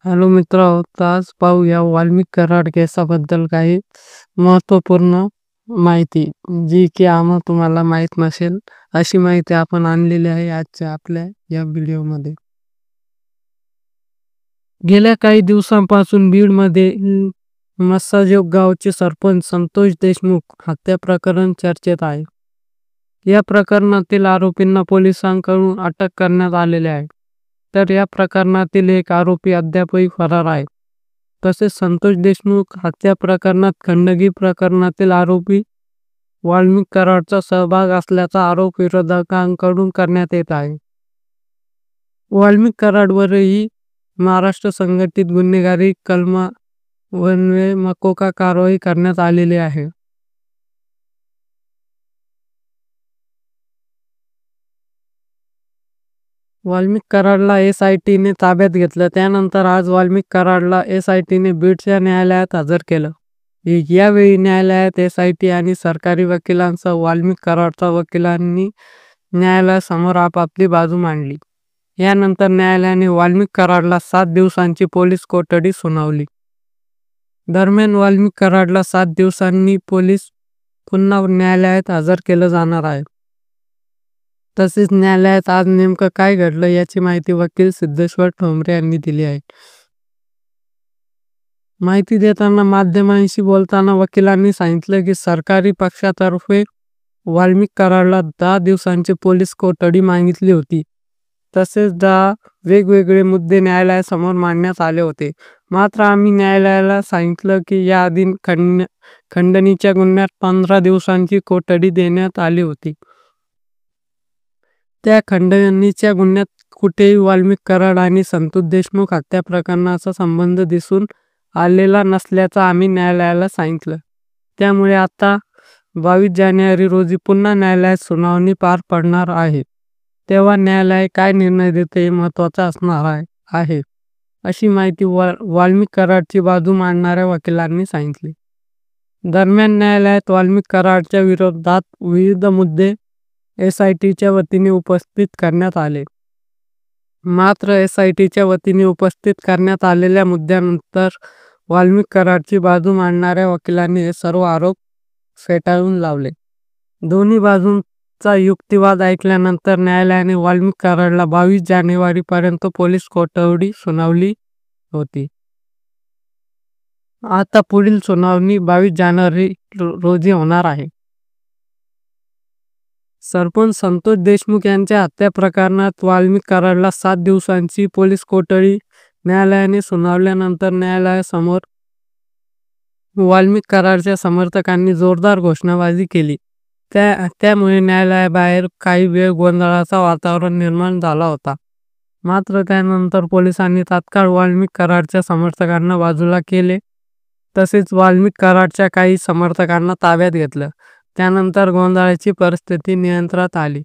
Hello मित्रांनो, तर आज पाहूया वाल्मिक कराड केसाबद्दल काही महत्त्वपूर्ण माहिती, जी की आम्हा तुम्हाला माहीत नसेल. अशी माहिती आपण आणलेली आहे आजच्या आपल्या या व्हिडिओमध्ये. गेल्या काही दिवसांपासून बीडमध्ये मस्साजोग गावचे सरपंच संतोष देशमुख हत्या प्रकरण चर्चेत आहे. या प्रकरणातील आरोपींना पोलिसांकडून अटक करण्यात आलेली आहे. तर या प्रकरणातील एक आरोपी अद्यापही फरार आहे. तसेच संतोष देशमुख हत्या प्रकरणात खंडगी प्रकरणातील आरोपी वाल्मिक कराडचा सहभाग असल्याचा आरोप विरोधकांकडून करण्यात येत आहे. वाल्मिक कराडवरही महाराष्ट्र संघटित गुन्हेगारी कलमान्वये मकोका कारवाई करण्यात आलेली आहे. वाल्मिक कराडला SITने ताब्यात घेतलं. त्यानंतर आज वाल्मिक कराडला SITने बीडच्या न्यायालयात हजर केलं. यावेळी न्यायालयात SIT आणि सरकारी वकिलांसह वाल्मिक कराडच्या वकिलांनी न्यायालयासमोर आपापली बाजू मांडली. यानंतर न्यायालयाने वाल्मिक कराडला 7 दिवसांची पोलीस कोठडी सुनावली. दरम्यान वाल्मिक कराडला 7 दिवसांनी पुन्हा न्यायालयात हजर केलं जाणार आहे. तसेच न्यायालयात आज नेमकं काय घडलं याची माहिती वकील सिद्धेश्वर ठोंबरे यांनी दिली आहे. माहिती देताना माध्यमांशी बोलताना वकिलांनी सांगितलं की सरकारी पक्षातर्फे वाल्मिक कराडला 10 दिवसांची पोलीस कोठडी मागितली होती. तसेच 10 वेगवेगळे मुद्दे न्यायालयासमोर मांडण्यात आले होते. मात्र आम्ही न्यायालयाला सांगितलं की याआधी खंडणीच्या गुन्ह्यात 15 दिवसांची कोठडी देण्यात आली होती. त्या खंडणीच्या गुन्ह्यात कुठेही वाल्मिक कराड आणि संतोष देशमुख हत्या प्रकरणाचा संबंध दिसून आलेला नसल्याचं आम्ही न्यायालयाला सांगितलं. त्यामुळे आता 22 जानेवारी रोजी पुन्हा न्यायालयात सुनावणी पार पडणार आहे. तेव्हा न्यायालय काय निर्णय देते हे महत्त्वाचं असणार आहे, अशी माहिती वाल्मिक कराडची बाजू मांडणाऱ्या वकिलांनी सांगितली. दरम्यान न्यायालयात वाल्मिक कराडच्या विरोधात विविध मुद्दे SITच्या वतीने उपस्थित करण्यात आले. मात्र SITच्या वतीने उपस्थित करण्यात आलेल्या मुद्द्यानंतर वाल्मिक कराडची बाजू मांडणाऱ्या वकिलांनी हे सर्व आरोप फेटाळून लावले. दोन्ही बाजूंचा युक्तिवाद ऐकल्यानंतर न्यायालयाने वाल्मिक कराडला 22 जानेवारीपर्यंत पोलीस कोठडी सुनावली होती. आता पुढील सुनावणी 22 जानेवारी रोजी होणार आहे. सरपंच संतोष देशमुख यांच्या हत्या प्रकरणात वाल्मिक कराडला 7 दिवसांची पोलीस कोठडी न्यायालयाने सुनावल्यानंतर न्यायालयासमोर वाल्मिक कराडच्या समर्थकांनी जोरदार घोषणाबाजी केली. त्यामुळे न्यायालयाबाहेर काही वेळ गोंधळाचं वातावरण निर्माण झाला होता. मात्र त्यानंतर पोलिसांनी तात्काळ वाल्मिक कराडच्या समर्थकांना बाजूला केले. तसेच वाल्मिक कराडच्या काही समर्थकांना ताब्यात घेतलं. त्यानंतर गोंधळाची परिस्थिती नियंत्रणात आली.